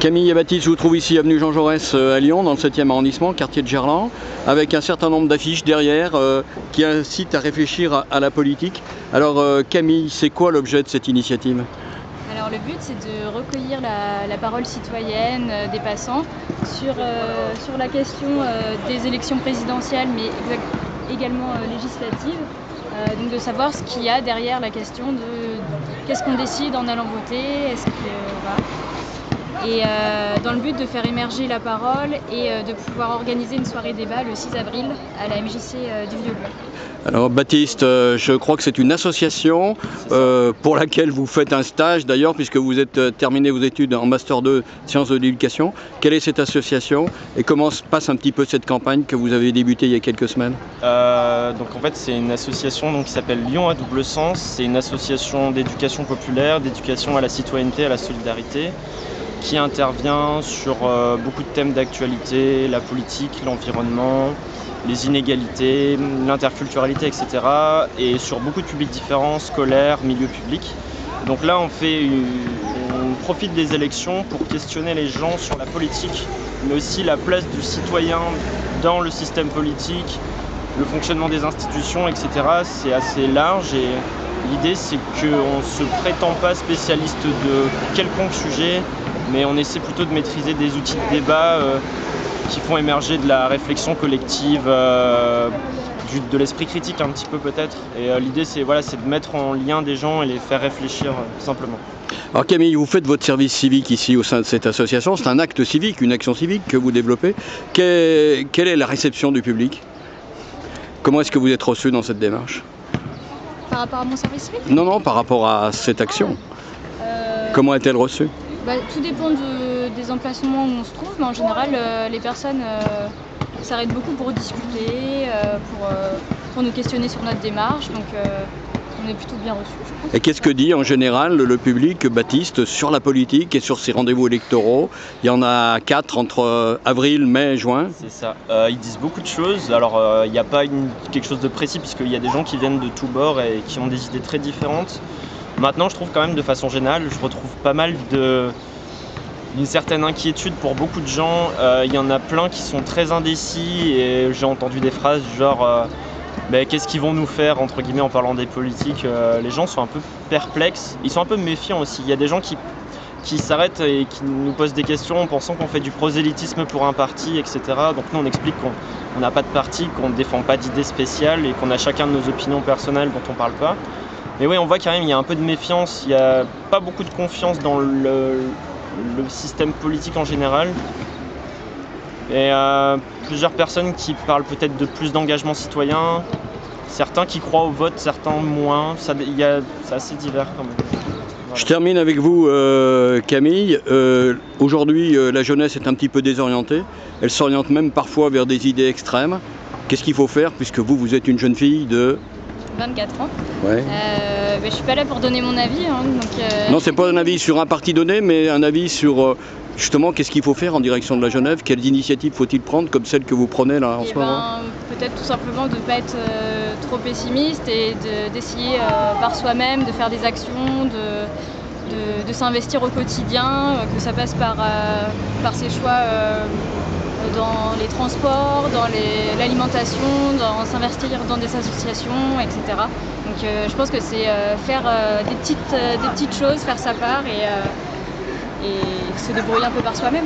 Camille et Baptiste, je vous trouve ici avenue Jean Jaurès à Lyon, dans le 7e arrondissement, quartier de Gerland, avec un certain nombre d'affiches derrière qui incitent à réfléchir à la politique. Alors Camille, c'est quoi l'objet de cette initiative ? Alors le but, c'est de recueillir la parole citoyenne des passants sur la question des élections présidentielles, mais également législatives. Donc de savoir ce qu'il y a derrière la question de qu'est-ce qu'on décide en allant voter, voilà. Et dans le but de faire émerger la parole et de pouvoir organiser une soirée débat le 6 avril à la MJC du Vieux-Bois. Alors Baptiste, je crois que c'est une association pour laquelle vous faites un stage d'ailleurs, puisque vous êtes terminé vos études en Master 2 Sciences de l'éducation. Quelle est cette association et comment se passe un petit peu cette campagne que vous avez débutée il y a quelques semaines ? Donc en fait c'est une association qui s'appelle Lyon à double sens. C'est une association d'éducation populaire, d'éducation à la citoyenneté, à la solidarité, qui intervient sur beaucoup de thèmes d'actualité, la politique, l'environnement, les inégalités, l'interculturalité, etc. Et sur beaucoup de publics différents, scolaires, milieu public. Donc là, on profite des élections pour questionner les gens sur la politique, mais aussi la place du citoyen dans le système politique, le fonctionnement des institutions, etc. C'est assez large et l'idée, c'est qu'on ne se prétend pas spécialiste de quelconque sujet, mais on essaie plutôt de maîtriser des outils de débat qui font émerger de la réflexion collective, de l'esprit critique un petit peu peut-être. Et l'idée c'est de mettre en lien des gens et les faire réfléchir simplement. Alors Camille, vous faites votre service civique ici au sein de cette association. C'est un acte civique, une action civique que vous développez. Quelle est la réception du public ? Comment est-ce que vous êtes reçu dans cette démarche ? Par rapport à mon service civique ? Non, par rapport à cette action. Comment est-elle reçue ? Tout dépend des emplacements où on se trouve, mais en général, les personnes s'arrêtent beaucoup pour discuter, pour nous questionner sur notre démarche, donc on est plutôt bien reçus, je pense. Et qu'est-ce que dit en général le public, Baptiste, sur la politique et sur ces rendez-vous électoraux ? Il y en a 4 entre avril, mai, juin. C'est ça. Ils disent beaucoup de choses. Alors, il n'y a pas quelque chose de précis, puisqu'il y a des gens qui viennent de tous bords et qui ont des idées très différentes. Maintenant, je trouve quand même de façon générale, je retrouve pas mal d'une certaine inquiétude pour beaucoup de gens. Il y en a plein qui sont très indécis et j'ai entendu des phrases du genre qu'est-ce qu'ils vont nous faire entre guillemets en parlant des politiques. Les gens sont un peu perplexes, ils sont un peu méfiants aussi. Il y a des gens qui s'arrêtent et qui nous posent des questions en pensant qu'on fait du prosélytisme pour un parti, etc. Donc nous on explique qu'on n'a pas de parti, qu'on ne défend pas d'idées spéciales et qu'on a chacun de nos opinions personnelles dont on ne parle pas. Mais oui, on voit quand même il y a un peu de méfiance, il n'y a pas beaucoup de confiance dans le système politique en général. Et plusieurs personnes qui parlent peut-être de plus d'engagement citoyen, certains qui croient au vote, certains moins, c'est assez divers quand même. Voilà. Je termine avec vous Camille. Aujourd'hui la jeunesse est un petit peu désorientée, elle s'oriente même parfois vers des idées extrêmes. Qu'est-ce qu'il faut faire puisque vous êtes une jeune fille de 24 ans. Ouais. Je suis pas là pour donner mon avis. Non, c'est pas un avis sur un parti donné, mais un avis sur justement qu'est-ce qu'il faut faire en direction de la Genève, quelles initiatives faut-il prendre comme celle que vous prenez là en ce moment ? Peut-être tout simplement de ne pas être trop pessimiste et d'essayer par soi-même de faire des actions, de s'investir au quotidien, que ça passe par ses choix dans les transports, dans l'alimentation, dans s'investir dans des associations, etc. Donc je pense que c'est faire des petites choses, faire sa part et se débrouiller un peu par soi-même.